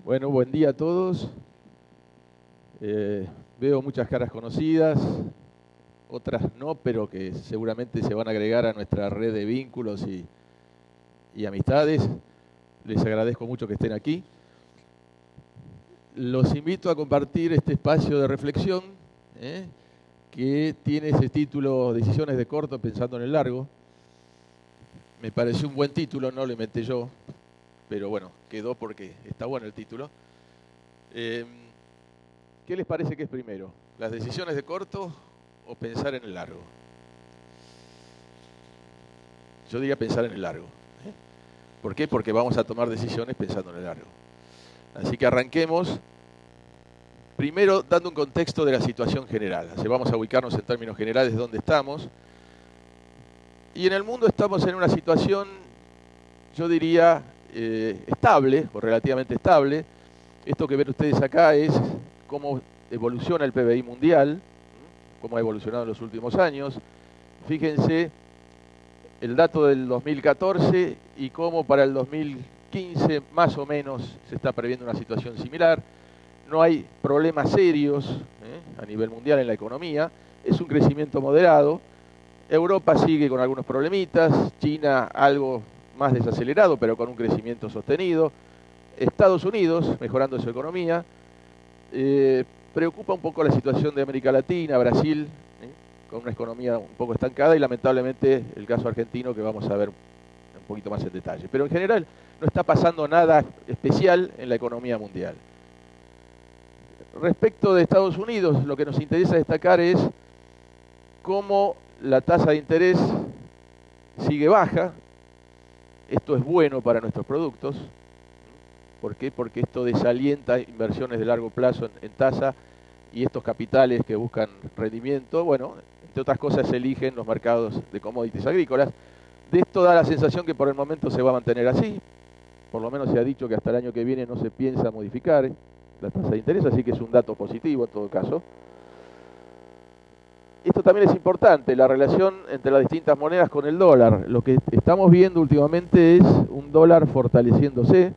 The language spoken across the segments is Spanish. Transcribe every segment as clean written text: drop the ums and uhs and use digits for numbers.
Bueno, buen día a todos. Veo muchas caras conocidas, otras no, pero que seguramente se van a agregar a nuestra red de vínculos y amistades. Les agradezco mucho que estén aquí. Los invito a compartir este espacio de reflexión, ¿eh? Que tiene ese título, Decisiones de corto pensando en el largo. Me pareció un buen título, no lo inventé yo, pero bueno, quedó porque está bueno el título. ¿Qué les parece que es primero? ¿Las decisiones de corto o pensar en el largo? Yo diría pensar en el largo. ¿Por qué? Porque vamos a tomar decisiones pensando en el largo. Así que arranquemos primero dando un contexto de la situación general. Así vamos a ubicarnos en términos generales de dónde estamos. Y en el mundo estamos en una situación, yo diría, estable o relativamente estable. Esto que ven ustedes acá es cómo evoluciona el PBI mundial, cómo ha evolucionado en los últimos años. Fíjense el dato del 2014 y cómo para el 2015 más o menos se está previendo una situación similar. No hay problemas serios a nivel mundial en la economía, es un crecimiento moderado. Europa sigue con algunos problemitas, China algo más desacelerado pero con un crecimiento sostenido. Estados Unidos mejorando su economía. Preocupa un poco la situación de América Latina, Brasil, con una economía un poco estancada y lamentablemente el caso argentino que vamos a ver un poquito más en detalle. Pero en general no está pasando nada especial en la economía mundial. Respecto de Estados Unidos, lo que nos interesa destacar es cómo la tasa de interés sigue baja. Esto es bueno para nuestros productos. ¿Por qué? Porque esto desalienta inversiones de largo plazo en tasa y estos capitales que buscan rendimiento, bueno, entre otras cosas se eligen los mercados de commodities agrícolas. De esto da la sensación que por el momento se va a mantener así. Por lo menos se ha dicho que hasta el año que viene no se piensa modificar la tasa de interés, así que es un dato positivo en todo caso. Esto también es importante, la relación entre las distintas monedas con el dólar. Lo que estamos viendo últimamente es un dólar fortaleciéndose,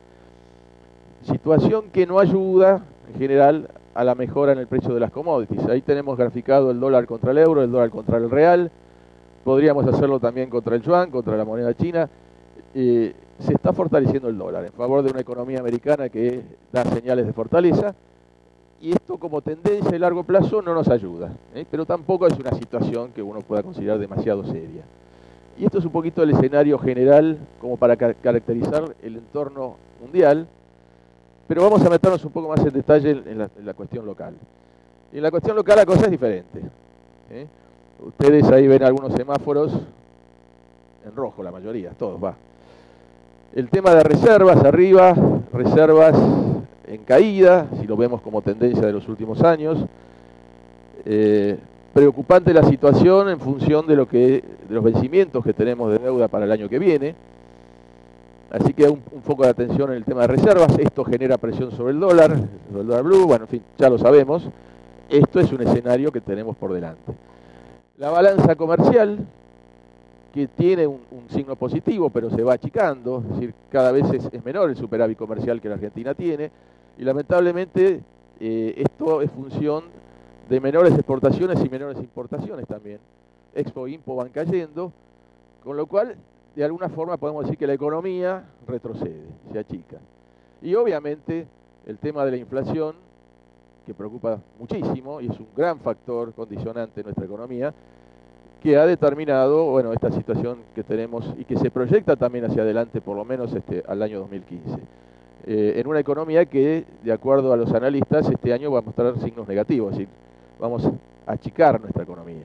situación que no ayuda en general a la mejora en el precio de las commodities. Ahí tenemos graficado el dólar contra el euro, el dólar contra el real. Podríamos hacerlo también contra el yuan, contra la moneda china. Se está fortaleciendo el dólar en favor de una economía americana que da señales de fortaleza. Y esto como tendencia a largo plazo no nos ayuda, pero tampoco es una situación que uno pueda considerar demasiado seria. Y esto es un poquito el escenario general como para caracterizar el entorno mundial, pero vamos a meternos un poco más en detalle en la cuestión local. Y en la cuestión local la cosa es diferente. Ustedes ahí ven algunos semáforos en rojo, la mayoría, todos, va. El tema de reservas arriba, reservas en caída, si lo vemos como tendencia de los últimos años. Preocupante la situación en función de de los vencimientos que tenemos de deuda para el año que viene. Así que un foco de atención en el tema de reservas. Esto genera presión sobre el dólar blue, bueno, en fin, ya lo sabemos. Esto es un escenario que tenemos por delante. La balanza comercial, que tiene un signo positivo, pero se va achicando, es decir, cada vez es menor el superávit comercial que la Argentina tiene, y lamentablemente esto es función de menores exportaciones y menores importaciones también. Expo e Impo van cayendo, con lo cual, de alguna forma podemos decir que la economía retrocede, se achica. Y obviamente el tema de la inflación, que preocupa muchísimo y es un gran factor condicionante en nuestra economía, que ha determinado, bueno, esta situación que tenemos y que se proyecta también hacia adelante, por lo menos al año 2015. En una economía que, de acuerdo a los analistas, este año va a mostrar signos negativos, es decir, vamos a achicar nuestra economía.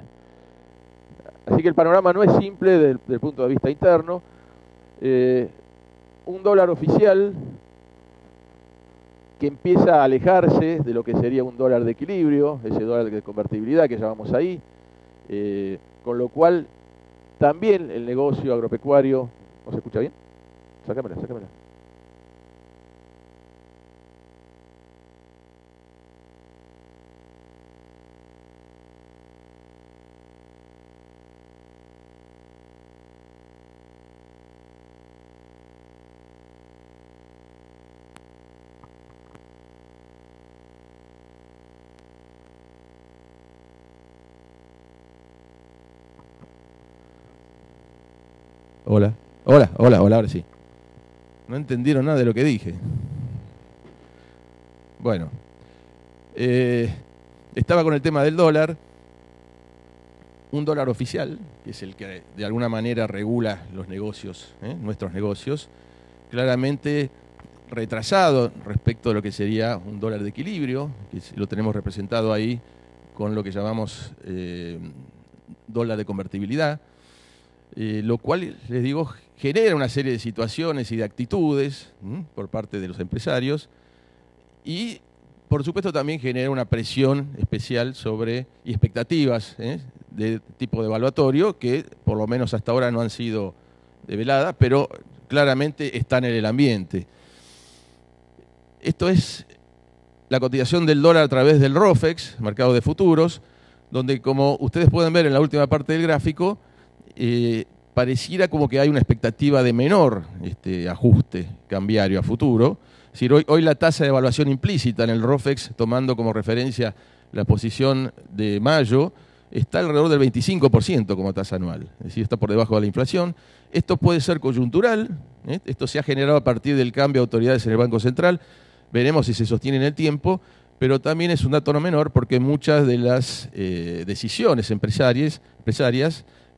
Así que el panorama no es simple desde el punto de vista interno. Un dólar oficial que empieza a alejarse de lo que sería un dólar de equilibrio, ese dólar de convertibilidad que llamamos ahí, con lo cual también el negocio agropecuario, ¿no se escucha bien? Sácamela, sácamela. Hola. Hola, hola, hola, ahora sí. No entendieron nada de lo que dije. Bueno, estaba con el tema del dólar. Un dólar oficial, que es el que de alguna manera regula los negocios, nuestros negocios, claramente retrasado respecto de lo que sería un dólar de equilibrio, que lo tenemos representado ahí con lo que llamamos dólar de convertibilidad, lo cual, les digo, genera una serie de situaciones y de actitudes por parte de los empresarios y, por supuesto, también genera una presión especial sobre y expectativas de tipo devaluatorio que, por lo menos hasta ahora, no han sido develadas, pero claramente están en el ambiente. Esto es la cotización del dólar a través del ROFEX, mercado de futuros, donde, como ustedes pueden ver en la última parte del gráfico, pareciera como que hay una expectativa de menor ajuste cambiario a futuro. Es decir, hoy la tasa de evaluación implícita en el ROFEX, tomando como referencia la posición de mayo, está alrededor del 25% como tasa anual. Es decir, está por debajo de la inflación. Esto puede ser coyuntural. Esto se ha generado a partir del cambio de autoridades en el Banco Central. Veremos si se sostiene en el tiempo, pero también es un dato no menor porque muchas de las decisiones empresarias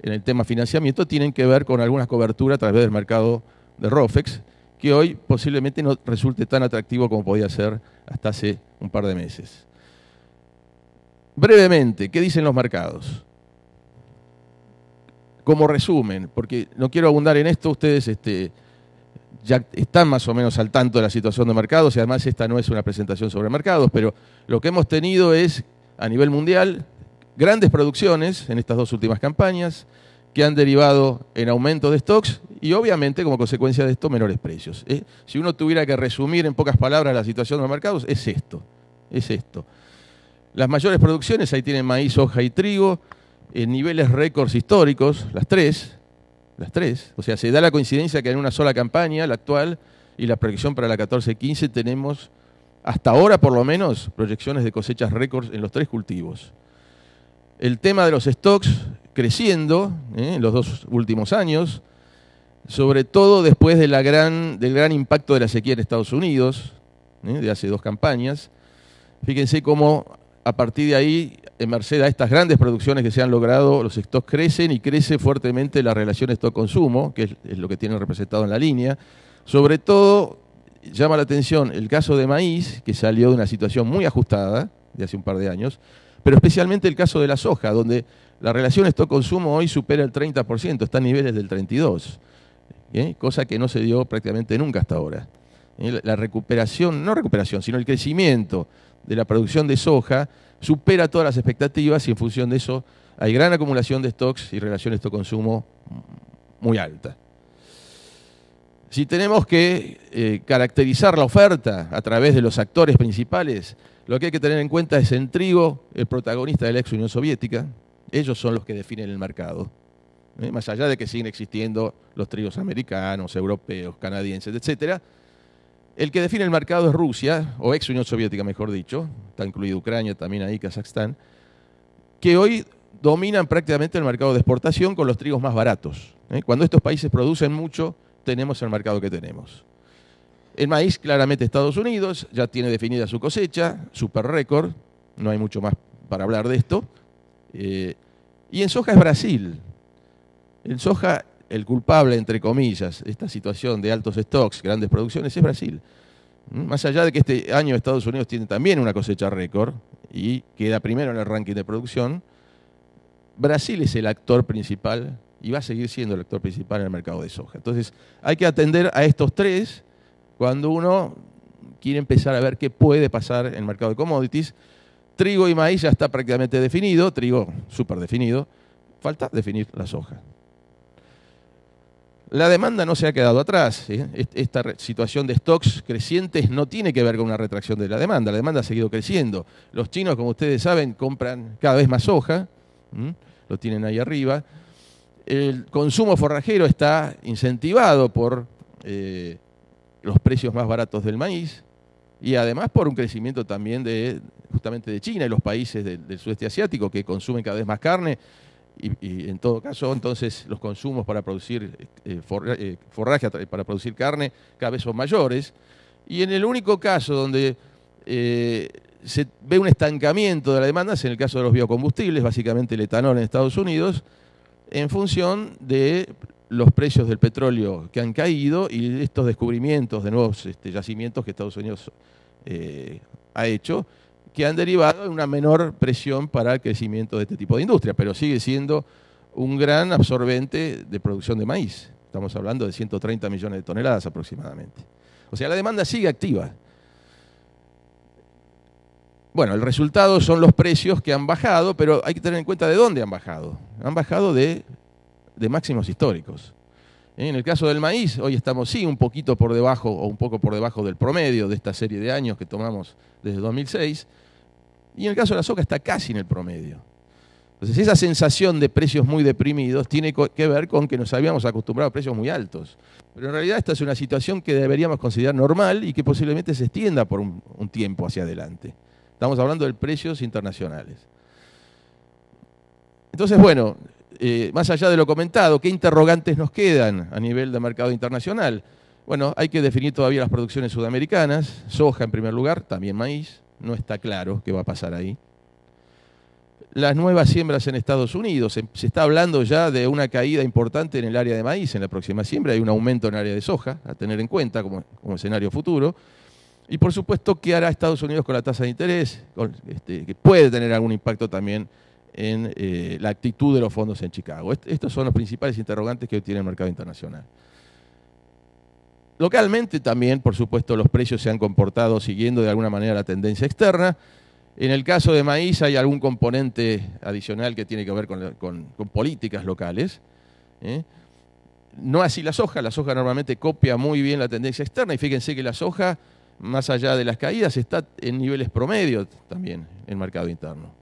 en el tema financiamiento tienen que ver con alguna cobertura a través del mercado de ROFEX, que hoy posiblemente no resulte tan atractivo como podía ser hasta hace un par de meses. Brevemente, ¿qué dicen los mercados? Como resumen, porque no quiero abundar en esto, ustedes ya están más o menos al tanto de la situación de mercados y además esta no es una presentación sobre mercados, pero lo que hemos tenido es, a nivel mundial, grandes producciones en estas dos últimas campañas que han derivado en aumento de stocks y obviamente como consecuencia de esto menores precios. Si uno tuviera que resumir en pocas palabras la situación de los mercados, es esto. Las mayores producciones, ahí tienen maíz, soja y trigo, en niveles récords históricos, las tres. O sea, se da la coincidencia que en una sola campaña, la actual, y la proyección para la 14-15, tenemos, hasta ahora por lo menos, proyecciones de cosechas récords en los tres cultivos. El tema de los stocks creciendo en los dos últimos años, sobre todo después de del gran impacto de la sequía en Estados Unidos, de hace dos campañas. Fíjense cómo a partir de ahí, en merced a estas grandes producciones que se han logrado, los stocks crecen y crece fuertemente la relación stock-consumo, que es lo que tienen representado en la línea. Sobre todo, llama la atención el caso de maíz, que salió de una situación muy ajustada de hace un par de años, pero especialmente el caso de la soja, donde la relación stock-consumo hoy supera el 30%, está a niveles del 32%, cosa que no se dio prácticamente nunca hasta ahora. La recuperación, no recuperación, sino el crecimiento de la producción de soja supera todas las expectativas y en función de eso hay gran acumulación de stocks y relación stock-consumo muy alta. Si tenemos que caracterizar la oferta a través de los actores principales, lo que hay que tener en cuenta es en trigo, el protagonista de la ex Unión Soviética. Ellos son los que definen el mercado. Más allá de que siguen existiendo los trigos americanos, europeos, canadienses, etcétera, el que define el mercado es Rusia, o ex Unión Soviética mejor dicho, está incluido Ucrania también ahí, Kazajstán, que hoy dominan prácticamente el mercado de exportación con los trigos más baratos. Cuando estos países producen mucho, tenemos el mercado que tenemos. El maíz, claramente Estados Unidos, ya tiene definida su cosecha, super récord, no hay mucho más para hablar de esto. Y en soja es Brasil. En soja, el culpable, entre comillas, de esta situación de altos stocks, grandes producciones, es Brasil. Más allá de que este año Estados Unidos tiene también una cosecha récord y queda primero en el ranking de producción, Brasil es el actor principal y va a seguir siendo el actor principal en el mercado de soja. Entonces, hay que atender a estos tres cuando uno quiere empezar a ver qué puede pasar en el mercado de commodities. Trigo y maíz ya está prácticamente definido, trigo súper definido, falta definir la soja. La demanda no se ha quedado atrás. Esta situación de stocks crecientes no tiene que ver con una retracción de la demanda ha seguido creciendo. Los chinos, como ustedes saben, compran cada vez más soja, lo tienen ahí arriba. El consumo forrajero está incentivado por los precios más baratos del maíz y además por un crecimiento también justamente de China y los países del sudeste asiático que consumen cada vez más carne y en todo caso, entonces, los consumos para producir forraje, para producir carne, cada vez son mayores. Y en el único caso donde se ve un estancamiento de la demanda es en el caso de los biocombustibles, básicamente el etanol en Estados Unidos, en función de los precios del petróleo que han caído y estos descubrimientos de nuevos yacimientos que Estados Unidos ha hecho, que han derivado en una menor presión para el crecimiento de este tipo de industria, pero sigue siendo un gran absorbente de producción de maíz. Estamos hablando de 130 millones de toneladas aproximadamente. O sea, la demanda sigue activa. Bueno, el resultado son los precios que han bajado, pero hay que tener en cuenta de dónde han bajado. Han bajado de máximos históricos. En el caso del maíz, hoy estamos sí un poquito por debajo o un poco por debajo del promedio de esta serie de años que tomamos desde 2006, y en el caso de la soja está casi en el promedio. Entonces esa sensación de precios muy deprimidos tiene que ver con que nos habíamos acostumbrado a precios muy altos. Pero en realidad esta es una situación que deberíamos considerar normal y que posiblemente se extienda por un tiempo hacia adelante. Estamos hablando de precios internacionales. Entonces, bueno, más allá de lo comentado, ¿qué interrogantes nos quedan a nivel de mercado internacional? Bueno, hay que definir todavía las producciones sudamericanas, soja en primer lugar, también maíz, no está claro qué va a pasar ahí. Las nuevas siembras en Estados Unidos, se está hablando ya de una caída importante en el área de maíz en la próxima siembra, hay un aumento en el área de soja, a tener en cuenta como escenario futuro. Y por supuesto, ¿qué hará Estados Unidos con la tasa de interés? Que puede tener algún impacto también en la actitud de los fondos en Chicago. Estos son los principales interrogantes que hoy tiene el mercado internacional. Localmente también, por supuesto, los precios se han comportado siguiendo de alguna manera la tendencia externa. En el caso de maíz hay algún componente adicional que tiene que ver con políticas locales. No así la soja normalmente copia muy bien la tendencia externa y fíjense que la soja, más allá de las caídas, está en niveles promedio también en el mercado interno.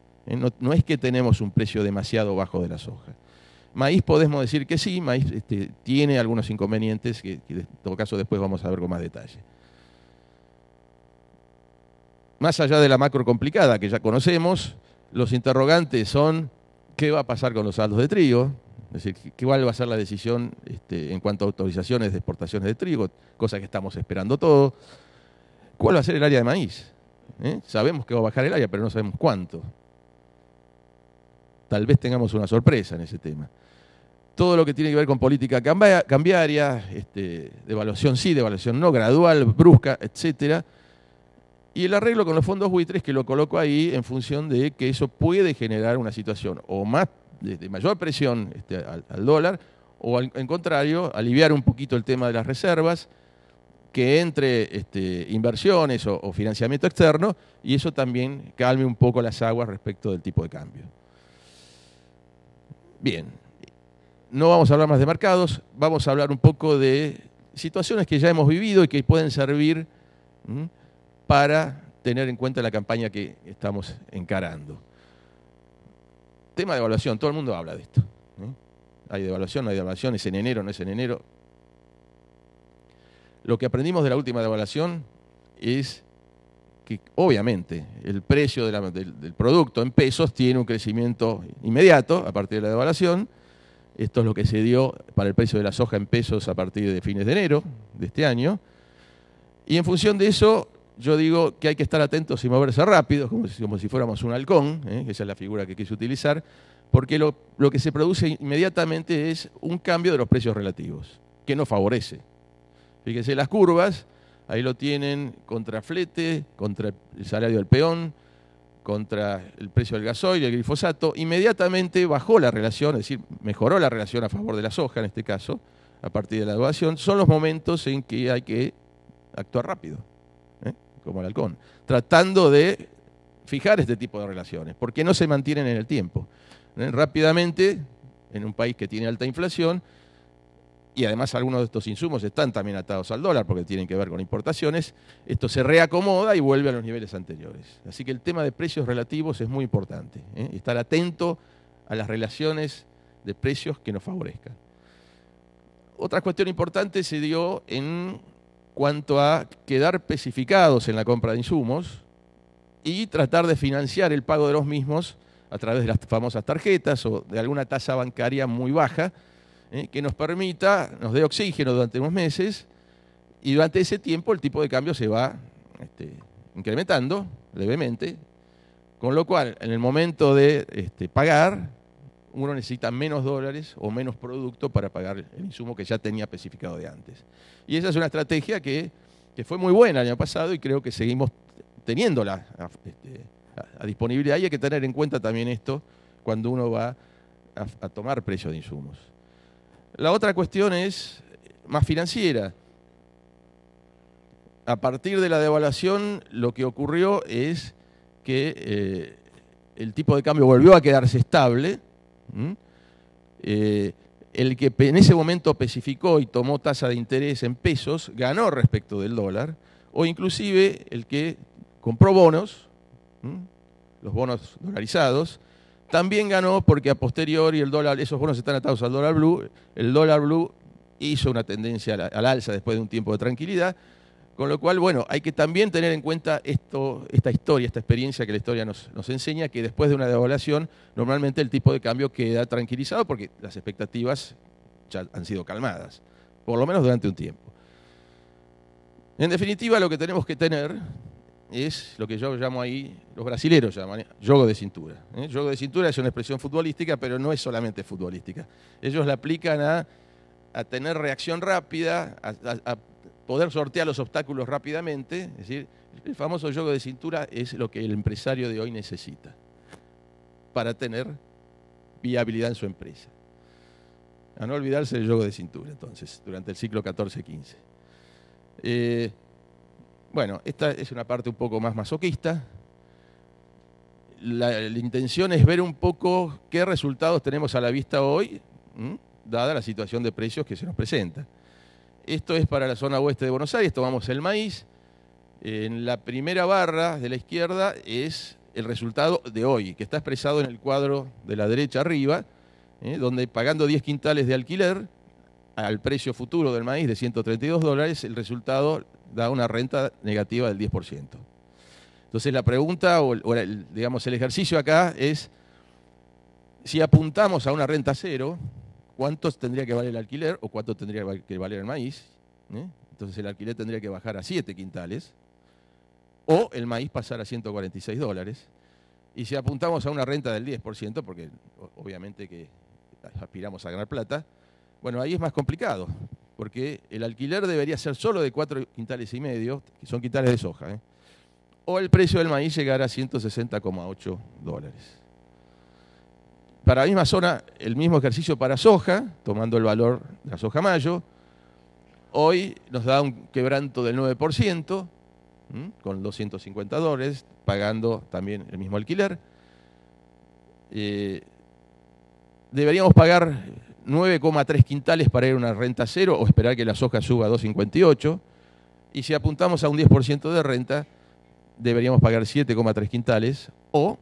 No es que tenemos un precio demasiado bajo de la soja. Maíz podemos decir que sí, maíz tiene algunos inconvenientes que en todo caso después vamos a ver con más detalle. Más allá de la macro complicada que ya conocemos, los interrogantes son ¿qué va a pasar con los saldos de trigo? Es decir, ¿cuál va a ser la decisión en cuanto a autorizaciones de exportaciones de trigo? Cosa que estamos esperando todo. ¿Cuál va a ser el área de maíz? Sabemos que va a bajar el área, pero no sabemos cuánto. Tal vez tengamos una sorpresa en ese tema. Todo lo que tiene que ver con política cambiaria, devaluación sí, devaluación no, gradual, brusca, etcétera. Y el arreglo con los fondos buitres, que lo coloco ahí en función de que eso puede generar una situación o más de mayor presión al dólar, o en contrario, aliviar un poquito el tema de las reservas, que entre inversiones o financiamiento externo, y eso también calme un poco las aguas respecto del tipo de cambio. Bien, no vamos a hablar más de mercados, vamos a hablar un poco de situaciones que ya hemos vivido y que pueden servir para tener en cuenta la campaña que estamos encarando. Tema de evaluación, todo el mundo habla de esto. Hay devaluación, no hay devaluación, es en enero, no es en enero. Lo que aprendimos de la última devaluación es que obviamente el precio del producto en pesos tiene un crecimiento inmediato a partir de la devaluación. Esto es lo que se dio para el precio de la soja en pesos a partir de fines de enero de este año. Y en función de eso, yo digo que hay que estar atentos y moverse rápido, como si fuéramos un halcón, que esa es la figura que quise utilizar, porque lo que se produce inmediatamente es un cambio de los precios relativos, que no favorece. Fíjense las curvas, ahí lo tienen contra flete, contra el salario del peón, contra el precio del gasoil y el glifosato. Inmediatamente bajó la relación, es decir, mejoró la relación a favor de la soja en este caso, a partir de la devaluación. Son los momentos en que hay que actuar rápido, como el halcón, tratando de fijar este tipo de relaciones, porque no se mantienen en el tiempo. Rápidamente, en un país que tiene alta inflación, y además algunos de estos insumos están también atados al dólar porque tienen que ver con importaciones, esto se reacomoda y vuelve a los niveles anteriores. Así que el tema de precios relativos es muy importante, estar atento a las relaciones de precios que nos favorezcan. Otra cuestión importante se dio en cuanto a quedar especificados en la compra de insumos y tratar de financiar el pago de los mismos a través de las famosas tarjetas o de alguna tasa bancaria muy baja, que nos permita, nos dé oxígeno durante unos meses, y durante ese tiempo el tipo de cambio se va incrementando levemente, con lo cual en el momento de pagar, uno necesita menos dólares o menos producto para pagar el insumo que ya tenía especificado de antes. Y esa es una estrategia que fue muy buena el año pasado y creo que seguimos teniéndola a disponibilidad, y hay que tener en cuenta también esto cuando uno va a tomar precio de insumos. La otra cuestión es más financiera. A partir de la devaluación, lo que ocurrió es que el tipo de cambio volvió a quedarse estable. El que en ese momento especificó y tomó tasa de interés en pesos ganó respecto del dólar, o inclusive el que compró bonos, los bonos dolarizados, también ganó porque a posteriori el dólar, esos bonos están atados al dólar blue, el dólar blue hizo una tendencia al alza después de un tiempo de tranquilidad, con lo cual, bueno, hay que también tener en cuenta esta historia, esta experiencia que la historia nos enseña, que después de una devaluación, normalmente el tipo de cambio queda tranquilizado porque las expectativas ya han sido calmadas, por lo menos durante un tiempo. En definitiva, lo que tenemos que tener es lo que yo llamo ahí, los brasileros llaman, jogo de cintura. Jogo de cintura es una expresión futbolística, pero no es solamente futbolística. Ellos la aplican a tener reacción rápida, a poder sortear los obstáculos rápidamente. Es decir, el famoso jogo de cintura es lo que el empresario de hoy necesita para tener viabilidad en su empresa. A no olvidarse del jogo de cintura, entonces, durante el ciclo 14-15. Bueno, esta es una parte un poco más masoquista. La intención es ver un poco qué resultados tenemos a la vista hoy, dada la situación de precios que se nos presenta. Esto es para la zona oeste de Buenos Aires, tomamos el maíz. En la primera barra de la izquierda es el resultado de hoy, que está expresado en el cuadro de la derecha arriba, donde pagando 10 quintales de alquiler, al precio futuro del maíz de $132, el resultado da una renta negativa del 10%. Entonces la pregunta, digamos el ejercicio acá es, si apuntamos a una renta cero, ¿cuánto tendría que valer el alquiler o cuánto tendría que valer el maíz? Entonces el alquiler tendría que bajar a 7 quintales o el maíz pasar a $146. Y si apuntamos a una renta del 10%, porque obviamente que aspiramos a ganar plata, bueno, ahí es más complicado, porque el alquiler debería ser solo de 4,5 quintales, que son quintales de soja, o el precio del maíz llegar a $160,8. Para la misma zona, el mismo ejercicio para soja, tomando el valor de la soja mayo, hoy nos da un quebranto del 9%, con $250, pagando también el mismo alquiler. Deberíamos pagar 9,3 quintales para ir a una renta cero o esperar que la soja suba a 2,58. Y si apuntamos a un 10% de renta, deberíamos pagar 7,3 quintales o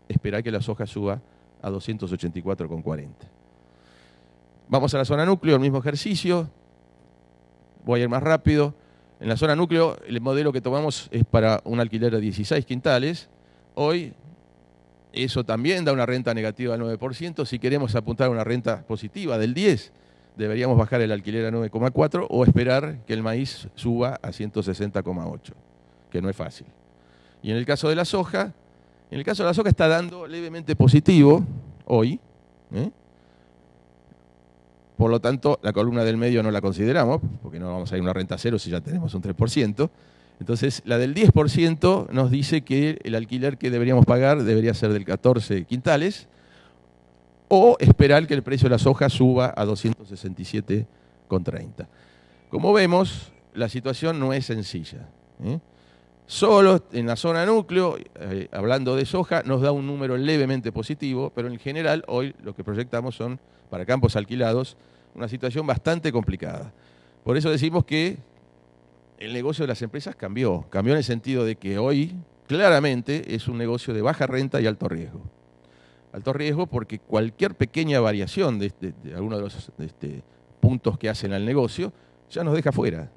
esperar que la soja suba a 284,40. Vamos a la zona núcleo, el mismo ejercicio. Voy a ir más rápido. En la zona núcleo, el modelo que tomamos es para un alquiler de 16 quintales. Hoy eso también da una renta negativa del 9%. Si queremos apuntar a una renta positiva del 10%, deberíamos bajar el alquiler a 9,4 o esperar que el maíz suba a 160,8, que no es fácil. Y en el caso de la soja, está dando levemente positivo hoy. Por lo tanto, la columna del medio no la consideramos, porque no vamos a ir a una renta cero si ya tenemos un 3%. Entonces, la del 10% nos dice que el alquiler que deberíamos pagar debería ser del 14 quintales, o esperar que el precio de la soja suba a 267,30. Como vemos, la situación no es sencilla. Solo en la zona núcleo, hablando de soja, nos da un número levemente positivo, pero en general hoy lo que proyectamos son, para campos alquilados, una situación bastante complicada. Por eso decimos que el negocio de las empresas cambió en el sentido de que hoy claramente es un negocio de baja renta y alto riesgo. Alto riesgo porque cualquier pequeña variación de alguno de los puntos que hacen al negocio ya nos deja fuera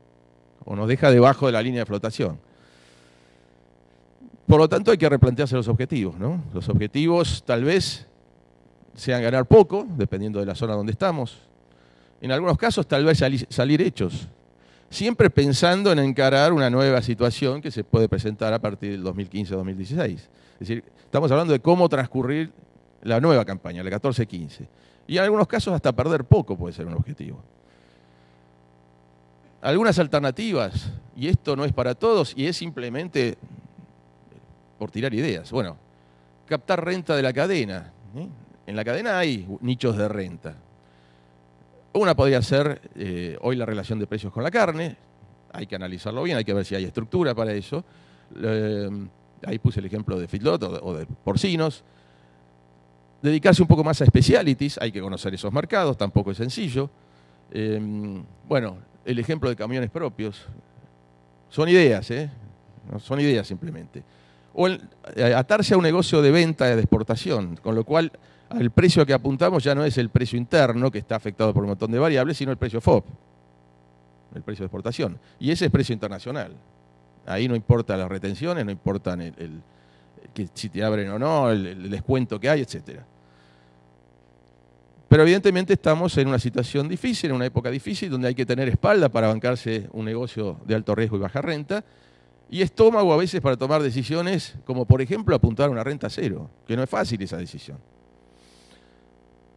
o nos deja debajo de la línea de flotación. Por lo tanto, hay que replantearse los objetivos, ¿no? Los objetivos tal vez sean ganar poco, dependiendo de la zona donde estamos. En algunos casos, tal vez salir hechos. Siempre pensando en encarar una nueva situación que se puede presentar a partir del 2015-2016. Es decir, estamos hablando de cómo transcurrir la nueva campaña, la 14-15. Y en algunos casos hasta perder poco puede ser un objetivo. Algunas alternativas, y esto no es para todos, y es simplemente por tirar ideas. Bueno, captar renta de la cadena. En la cadena hay nichos de renta. Una podría ser hoy la relación de precios con la carne. Hay que analizarlo bien, hay que ver si hay estructura para eso. Ahí puse el ejemplo de feedlot o de porcinos. Dedicarse un poco más a specialities, hay que conocer esos mercados, tampoco es sencillo. Bueno, el ejemplo de camiones propios. Son ideas, no son ideas simplemente. O atarse a un negocio de venta de exportación, con lo cual el precio que apuntamos ya no es el precio interno, que está afectado por un montón de variables, sino el precio FOB, el precio de exportación. Y ese es precio internacional. Ahí no importa las retenciones, no importan que si te abren o no, el descuento que hay, etc. Pero evidentemente estamos en una situación difícil, en una época difícil, donde hay que tener espalda para bancarse un negocio de alto riesgo y baja renta, y estómago a veces para tomar decisiones, como por ejemplo apuntar a una renta cero, que no es fácil esa decisión.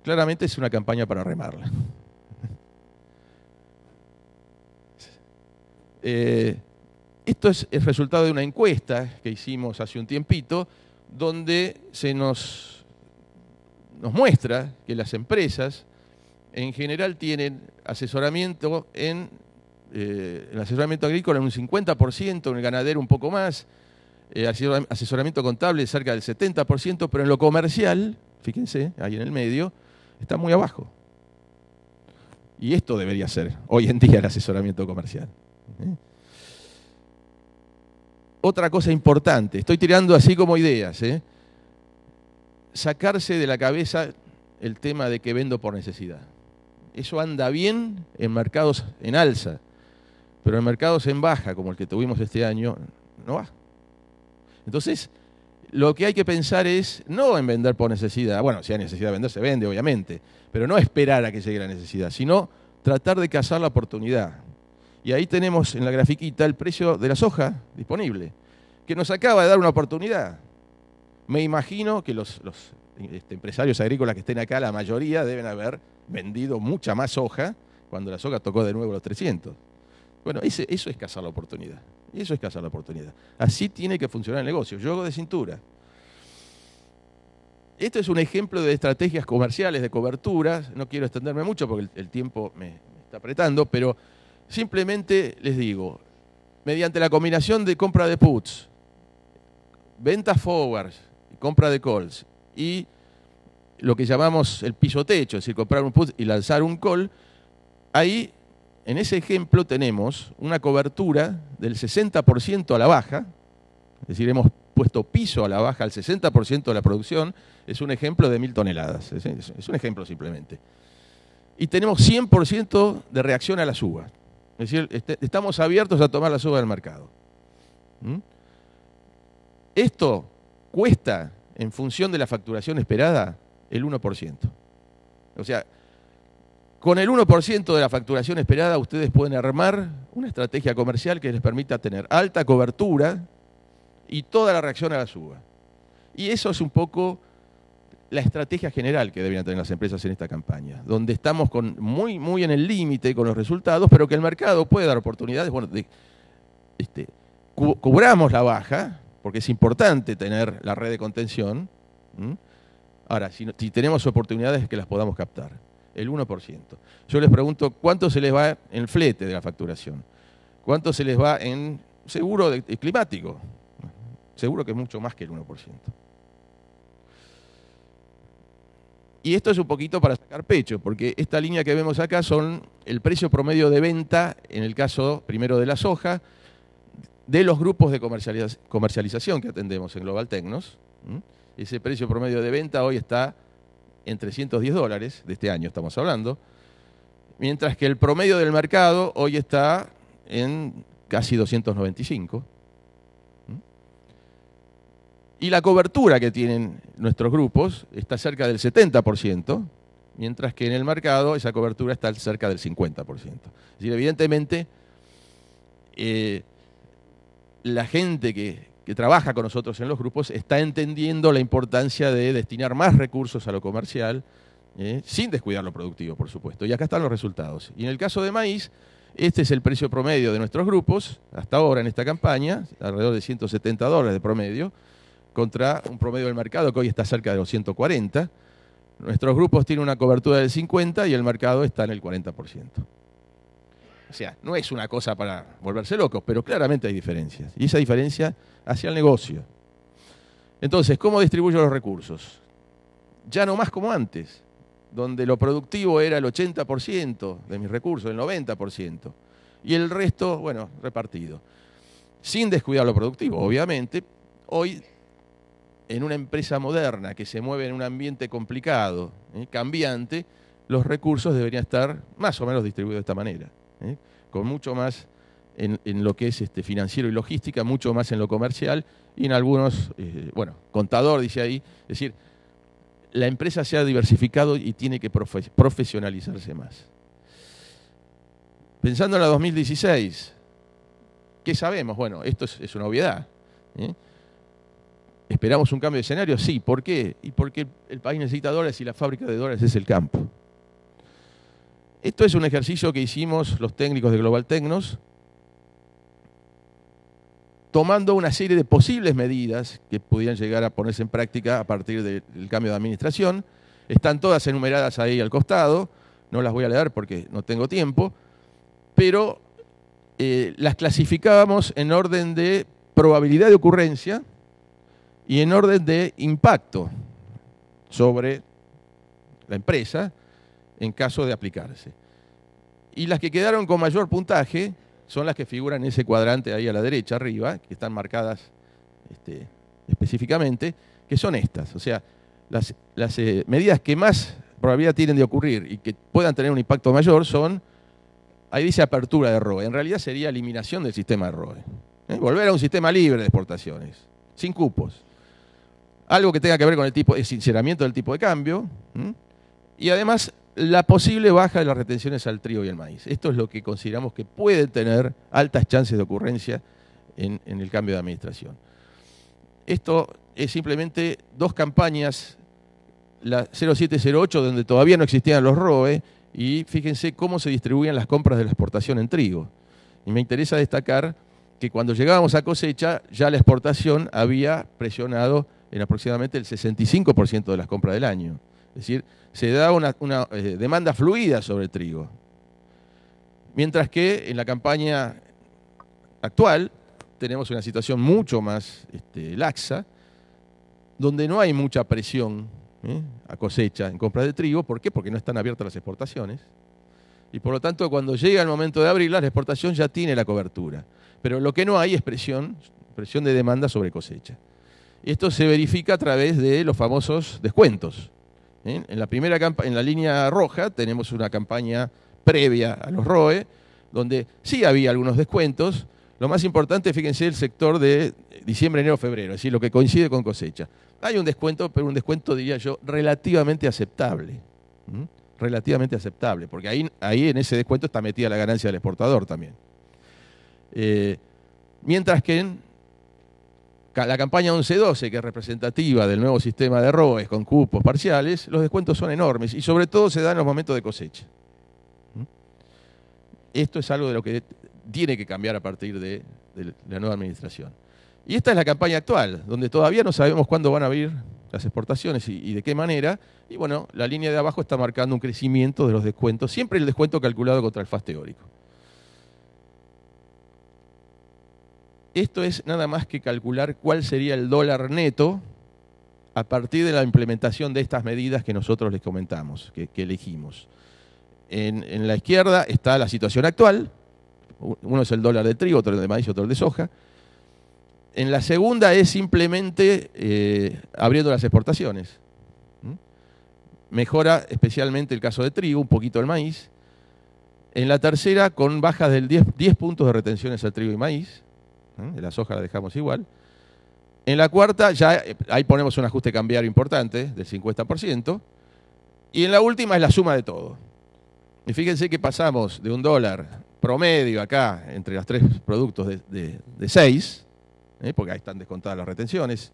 Claramente es una campaña para remarla. Esto es el resultado de una encuesta que hicimos hace un tiempito, donde se nos muestra que las empresas en general tienen asesoramiento en el asesoramiento agrícola en un 50%, en el ganadero un poco más, asesoramiento contable cerca del 70%, pero en lo comercial, fíjense, ahí en el medio, está muy abajo. Y esto debería ser hoy en día el asesoramiento comercial. Otra cosa importante, estoy tirando así como ideas, sacarse de la cabeza el tema de que vendo por necesidad. Eso anda bien en mercados en alza, pero en mercados en baja, como el que tuvimos este año, no va. Entonces, lo que hay que pensar es no en vender por necesidad. Bueno, si hay necesidad de vender, se vende, obviamente, pero no esperar a que llegue la necesidad, sino tratar de cazar la oportunidad. Y ahí tenemos en la grafiquita el precio de la soja disponible, que nos acaba de dar una oportunidad. Me imagino que los empresarios agrícolas que estén acá, la mayoría deben haber vendido mucha más soja cuando la soja tocó de nuevo los 300. Bueno, eso es cazar la oportunidad. Eso es cazar la oportunidad. Así tiene que funcionar el negocio. Juego de cintura. Esto es un ejemplo de estrategias comerciales de cobertura. No quiero extenderme mucho porque el tiempo me está apretando, pero simplemente les digo, mediante la combinación de compra de puts, ventas forwards, compra de calls y lo que llamamos el piso techo, es decir, comprar un put y lanzar un call, ahí en ese ejemplo tenemos una cobertura del 60% a la baja, es decir, hemos puesto piso a la baja al 60% de la producción, es un ejemplo de 1000 toneladas, es un ejemplo simplemente. Y tenemos 100% de reacción a la suba, es decir, estamos abiertos a tomar la suba del mercado. Esto cuesta, en función de la facturación esperada, el 1%. O sea, con el 1% de la facturación esperada, ustedes pueden armar una estrategia comercial que les permita tener alta cobertura y toda la reacción a la suba. Y eso es un poco la estrategia general que deberían tener las empresas en esta campaña, donde estamos muy en el límite con los resultados, pero que el mercado puede dar oportunidades. Bueno, cubramos la baja, porque es importante tener la red de contención. Ahora, si tenemos oportunidades que las podamos captar. El 1%. Yo les pregunto, ¿cuánto se les va en flete de la facturación? ¿Cuánto se les va en seguro climático? Seguro que es mucho más que el 1%. Y esto es un poquito para sacar pecho, porque esta línea que vemos acá son el precio promedio de venta, en el caso primero de la soja, de los grupos de comercialización que atendemos en Global Tecnos. Ese precio promedio de venta hoy está en $310, de este año estamos hablando, mientras que el promedio del mercado hoy está en casi 295. Y la cobertura que tienen nuestros grupos está cerca del 70%, mientras que en el mercado esa cobertura está cerca del 50%. Es decir, evidentemente, la gente que trabaja con nosotros en los grupos está entendiendo la importancia de destinar más recursos a lo comercial, sin descuidar lo productivo, por supuesto. Y acá están los resultados. Y en el caso de maíz, este es el precio promedio de nuestros grupos, hasta ahora en esta campaña, alrededor de $170 de promedio, contra un promedio del mercado que hoy está cerca de los 140. Nuestros grupos tienen una cobertura del 50% y el mercado está en el 40%. O sea, no es una cosa para volverse locos, pero claramente hay diferencias. Y esa diferencia hacia el negocio. Entonces, ¿cómo distribuyo los recursos? Ya no más como antes, donde lo productivo era el 80% de mis recursos, el 90%. Y el resto, bueno, repartido. Sin descuidar lo productivo, obviamente. Hoy, en una empresa moderna que se mueve en un ambiente complicado, cambiante, los recursos deberían estar más o menos distribuidos de esta manera. Con mucho más en lo que es financiero y logística, mucho más en lo comercial y en algunos, bueno, contador dice ahí, es decir, la empresa se ha diversificado y tiene que profesionalizarse más. Pensando en la 2016, ¿qué sabemos? Bueno, esto es una obviedad. ¿Esperamos un cambio de escenario? Sí. ¿Por qué? Y porque el país necesita dólares y la fábrica de dólares es el campo. Esto es un ejercicio que hicimos los técnicos de Global Tecnos, tomando una serie de posibles medidas que pudieran llegar a ponerse en práctica a partir del cambio de administración. Están todas enumeradas ahí al costado, no las voy a leer porque no tengo tiempo, pero las clasificábamos en orden de probabilidad de ocurrencia y en orden de impacto sobre la empresa en caso de aplicarse. Y las que quedaron con mayor puntaje son las que figuran en ese cuadrante ahí a la derecha, arriba, que están marcadas específicamente, que son estas. O sea, las medidas que más probabilidad tienen de ocurrir y que puedan tener un impacto mayor son, ahí dice apertura de ROE, en realidad sería eliminación del sistema de ROE. Volver a un sistema libre de exportaciones, sin cupos. Algo que tenga que ver con el sinceramiento del tipo de cambio, y además la posible baja de las retenciones al trigo y el maíz. Esto es lo que consideramos que puede tener altas chances de ocurrencia en el cambio de administración. Esto es simplemente dos campañas, la 0708, donde todavía no existían los ROE, y fíjense cómo se distribuían las compras de la exportación en trigo. Y me interesa destacar que cuando llegábamos a cosecha, ya la exportación había presionado en aproximadamente el 65% de las compras del año. Es decir, se da una demanda fluida sobre el trigo. Mientras que en la campaña actual tenemos una situación mucho más laxa, donde no hay mucha presión a cosecha en compra de trigo. ¿Por qué? Porque no están abiertas las exportaciones. Y por lo tanto, cuando llega el momento de abrirlas, la exportación ya tiene la cobertura. Pero lo que no hay es presión de demanda sobre cosecha. Esto se verifica a través de los famosos descuentos. En la línea roja tenemos una campaña previa a los ROE, donde sí había algunos descuentos. Lo más importante, fíjense, el sector de diciembre, enero, febrero, es decir, lo que coincide con cosecha. Hay un descuento, pero un descuento, diría yo, relativamente aceptable. Relativamente aceptable, porque ahí en ese descuento está metida la ganancia del exportador también. Mientras que en la campaña 11-12, que es representativa del nuevo sistema de ROEs con cupos parciales, los descuentos son enormes y sobre todo se dan en los momentos de cosecha. Esto es algo de lo que tiene que cambiar a partir de la nueva administración. Y esta es la campaña actual, donde todavía no sabemos cuándo van a abrir las exportaciones y de qué manera. Y bueno, la línea de abajo está marcando un crecimiento de los descuentos, siempre el descuento calculado contra el FAS teórico. Esto es nada más que calcular cuál sería el dólar neto a partir de la implementación de estas medidas que nosotros les comentamos, que elegimos. En la izquierda está la situación actual. Uno es el dólar de trigo, otro el de maíz, otro el de soja. En la segunda es simplemente abriendo las exportaciones. Mejora especialmente el caso de trigo, un poquito el maíz. En la tercera, con bajas del 10 puntos de retenciones al trigo y maíz. De la soja la dejamos igual. En la cuarta ya ahí ponemos un ajuste cambiario importante del 50%. Y en la última es la suma de todo. Y fíjense que pasamos de un dólar promedio acá, entre los tres productos de 6, porque ahí están descontadas las retenciones,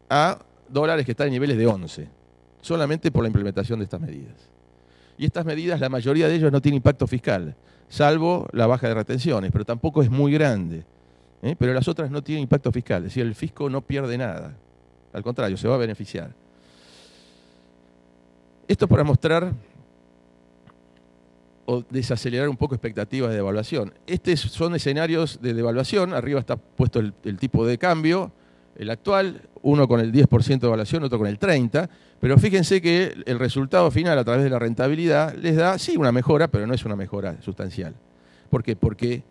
a dólares que están en niveles de 11, solamente por la implementación de estas medidas. Y estas medidas, la mayoría de ellos no tienen impacto fiscal, salvo la baja de retenciones, pero tampoco es muy grande. Pero las otras no tienen impacto fiscal, es decir, el fisco no pierde nada. Al contrario, se va a beneficiar. Esto para mostrar o desacelerar un poco expectativas de devaluación. Estos son escenarios de devaluación. Arriba está puesto el tipo de cambio, el actual, uno con el 10% de devaluación, otro con el 30%, pero fíjense que el resultado final a través de la rentabilidad les da, sí, una mejora, pero no es una mejora sustancial. ¿Por qué? Porque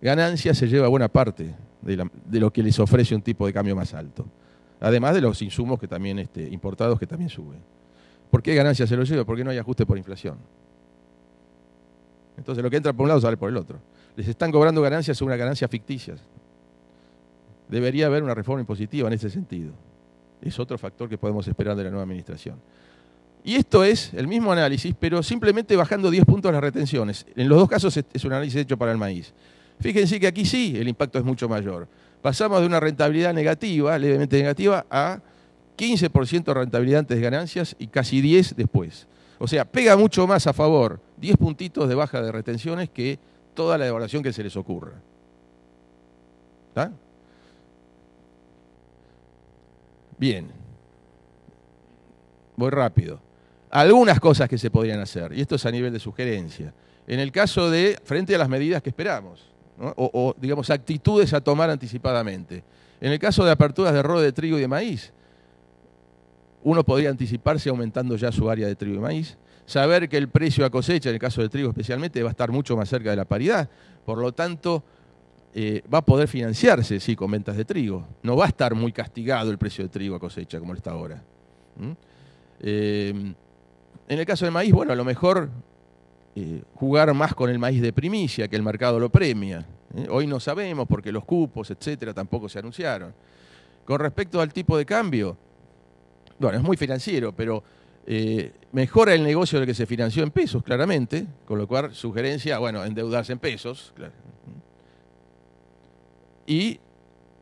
ganancia se lleva buena parte de lo que les ofrece un tipo de cambio más alto, además de los insumos que también importados que también suben. ¿Por qué ganancia se lo lleva? Porque no hay ajuste por inflación. Entonces lo que entra por un lado sale por el otro. Les están cobrando ganancias, son unas ganancias ficticias. Debería haber una reforma impositiva en ese sentido. Es otro factor que podemos esperar de la nueva administración. Y esto es el mismo análisis, pero simplemente bajando 10 puntos las retenciones. En los dos casos es un análisis hecho para el maíz. Fíjense que aquí sí el impacto es mucho mayor. Pasamos de una rentabilidad negativa, levemente negativa, a 15% de rentabilidad antes de ganancias y casi 10 después. O sea, pega mucho más a favor 10 puntitos de baja de retenciones que toda la devaluación que se les ocurra. ¿Está? Bien. Voy rápido. Algunas cosas que se podrían hacer, y esto es a nivel de sugerencia. En el caso de, frente a las medidas que esperamos, ¿no? o digamos, actitudes a tomar anticipadamente. En el caso de aperturas de rodo de trigo y de maíz, uno podría anticiparse aumentando ya su área de trigo y maíz, saber que el precio a cosecha, en el caso del trigo especialmente, va a estar mucho más cerca de la paridad, por lo tanto, va a poder financiarse, sí, con ventas de trigo. No va a estar muy castigado el precio de trigo a cosecha, como lo está ahora. En el caso del maíz, bueno, a lo mejor jugar más con el maíz de primicia, que el mercado lo premia. Hoy no sabemos porque los cupos, etcétera, tampoco se anunciaron. Con respecto al tipo de cambio, bueno, es muy financiero, pero mejora el negocio del que se financió en pesos, claramente, con lo cual sugerencia, bueno, endeudarse en pesos. Claro. Y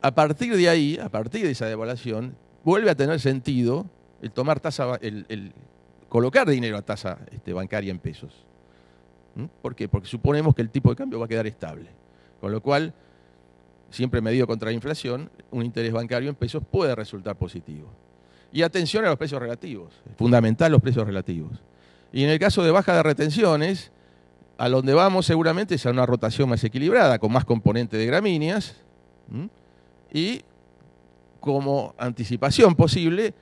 a partir de ahí, a partir de esa devaluación, vuelve a tener sentido el tomar tasa, el colocar dinero a tasa bancaria en pesos. ¿Por qué? Porque suponemos que el tipo de cambio va a quedar estable. Con lo cual, siempre medido contra la inflación, un interés bancario en pesos puede resultar positivo. Y atención a los precios relativos, es fundamental los precios relativos. Y en el caso de baja de retenciones, a donde vamos seguramente es a una rotación más equilibrada, con más componente de gramíneas, y como anticipación posible,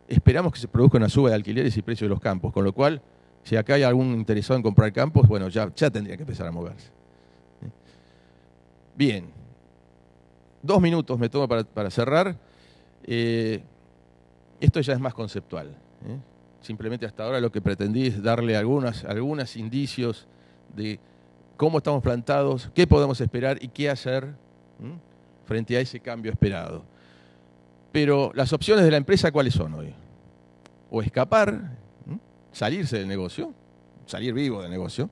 esperamos que se produzca una suba de alquileres y precios de los campos, con lo cual, si acá hay algún interesado en comprar campos, bueno, ya tendría que empezar a moverse. Bien, 2 minutos me tomo para cerrar. Esto ya es más conceptual. Simplemente hasta ahora lo que pretendí es darle algunos indicios de cómo estamos plantados, qué podemos esperar y qué hacer frente a ese cambio esperado. Pero las opciones de la empresa, ¿cuáles son hoy? O escapar, salirse del negocio, salir vivo del negocio,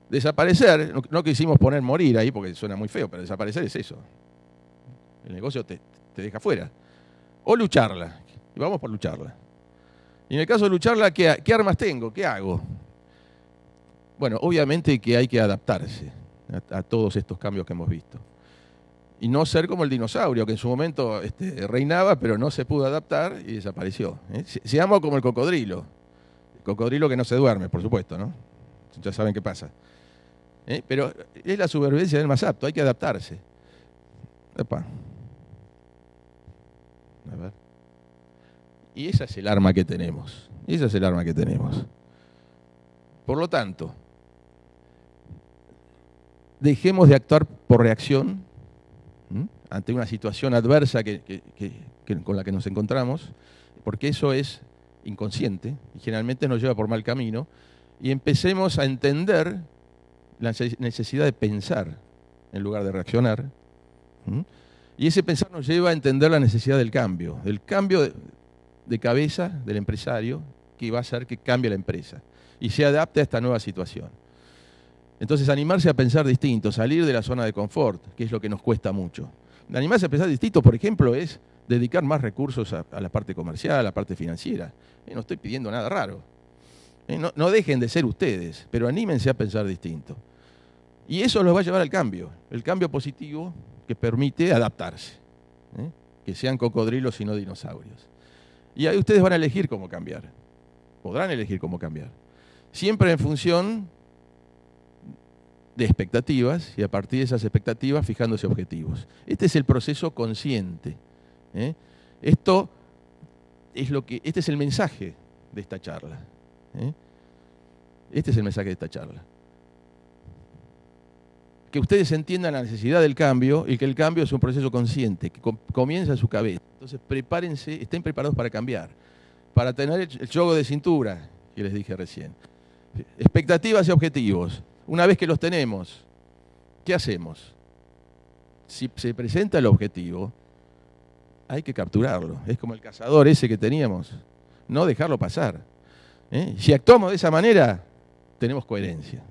desaparecer, no quisimos poner morir ahí porque suena muy feo, pero desaparecer es eso. El negocio te deja fuera. O lucharla, y vamos por lucharla. Y en el caso de lucharla, ¿qué armas tengo? ¿Qué hago? Bueno, obviamente que hay que adaptarse a todos estos cambios que hemos visto. Y no ser como el dinosaurio, que en su momento reinaba, pero no se pudo adaptar y desapareció. Seamos como el cocodrilo. El cocodrilo que no se duerme, por supuesto, ¿no? Ya saben qué pasa. Pero es la supervivencia del más apto, hay que adaptarse. Epa. A ver. Y esa es el arma que tenemos. Esa es el arma que tenemos. Por lo tanto, dejemos de actuar por reacción ante una situación adversa con la que nos encontramos, porque eso es inconsciente y generalmente nos lleva por mal camino, y empecemos a entender la necesidad de pensar en lugar de reaccionar, Y ese pensar nos lleva a entender la necesidad del cambio de cabeza del empresario que va a hacer que cambie la empresa y se adapte a esta nueva situación. Entonces, animarse a pensar distinto, salir de la zona de confort, que es lo que nos cuesta mucho. Animarse a pensar distinto, por ejemplo, es dedicar más recursos a la parte comercial, a la parte financiera. No estoy pidiendo nada raro. No dejen de ser ustedes, pero anímense a pensar distinto. Y eso los va a llevar al cambio, el cambio positivo que permite adaptarse. Que sean cocodrilos y no dinosaurios. Y ahí ustedes van a elegir cómo cambiar. Podrán elegir cómo cambiar. Siempre en función de expectativas y a partir de esas expectativas fijándose objetivos. Este es el proceso consciente. Este es el mensaje de esta charla. Este es el mensaje de esta charla. Que ustedes entiendan la necesidad del cambio y que el cambio es un proceso consciente, que comienza en su cabeza. Entonces prepárense, estén preparados para cambiar, para tener el juego de cintura que les dije recién. Expectativas y objetivos. Una vez que los tenemos, ¿qué hacemos? Si se presenta el objetivo, hay que capturarlo. Es como el cazador ese que teníamos. No dejarlo pasar. Si actuamos de esa manera, tenemos coherencia.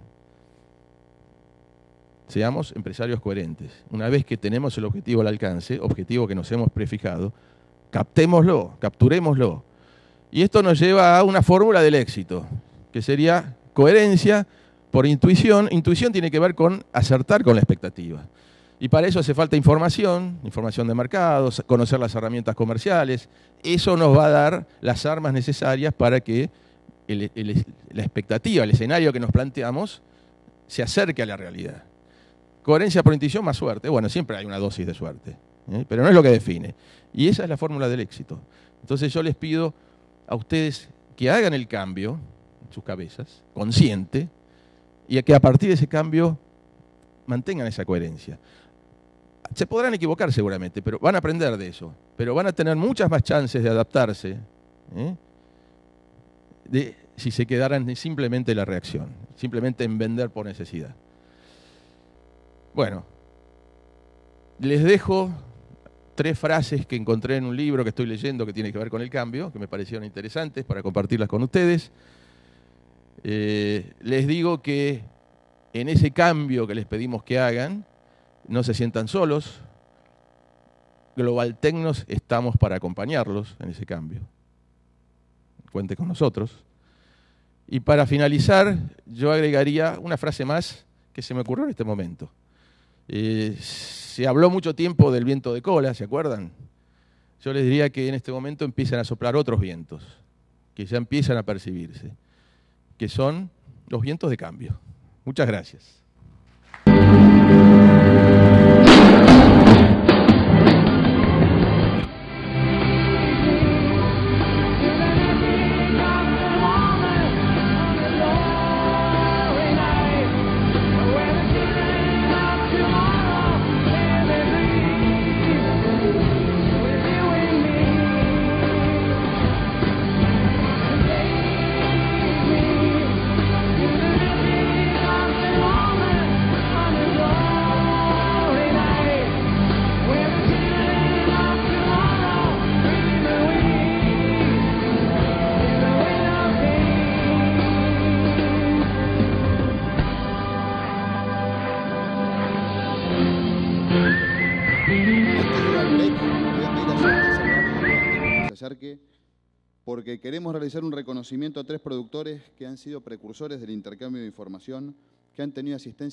Seamos empresarios coherentes. Una vez que tenemos el objetivo al alcance, objetivo que nos hemos prefijado, captémoslo, capturémoslo. Y esto nos lleva a una fórmula del éxito, que sería coherencia por intuición. Intuición tiene que ver con acertar con la expectativa. Y para eso hace falta información de mercados, conocer las herramientas comerciales. Eso nos va a dar las armas necesarias para que la expectativa, el escenario que nos planteamos, se acerque a la realidad. Coherencia por intuición más suerte. Bueno, siempre hay una dosis de suerte, pero no es lo que define. Y esa es la fórmula del éxito. Entonces yo les pido a ustedes que hagan el cambio en sus cabezas, consciente, y que a partir de ese cambio mantengan esa coherencia. Se podrán equivocar seguramente, pero van a aprender de eso. Pero van a tener muchas más chances de adaptarse si se quedaran simplemente en la reacción, simplemente en vender por necesidad. Bueno, les dejo 3 frases que encontré en un libro que estoy leyendo que tiene que ver con el cambio, que me parecieron interesantes para compartirlas con ustedes. Les digo que en ese cambio que les pedimos que hagan, no se sientan solos. Global Tecnos estamos para acompañarlos en ese cambio. Cuente con nosotros. Y para finalizar, yo agregaría una frase más que se me ocurrió en este momento. Se habló mucho tiempo del viento de cola, ¿se acuerdan? Yo les diría que en este momento empiezan a soplar otros vientos, que ya empiezan a percibirse, que son los vientos de cambio. Muchas gracias. Porque queremos realizar un reconocimiento a 3 productores que han sido precursores del intercambio de información, que han tenido asistencia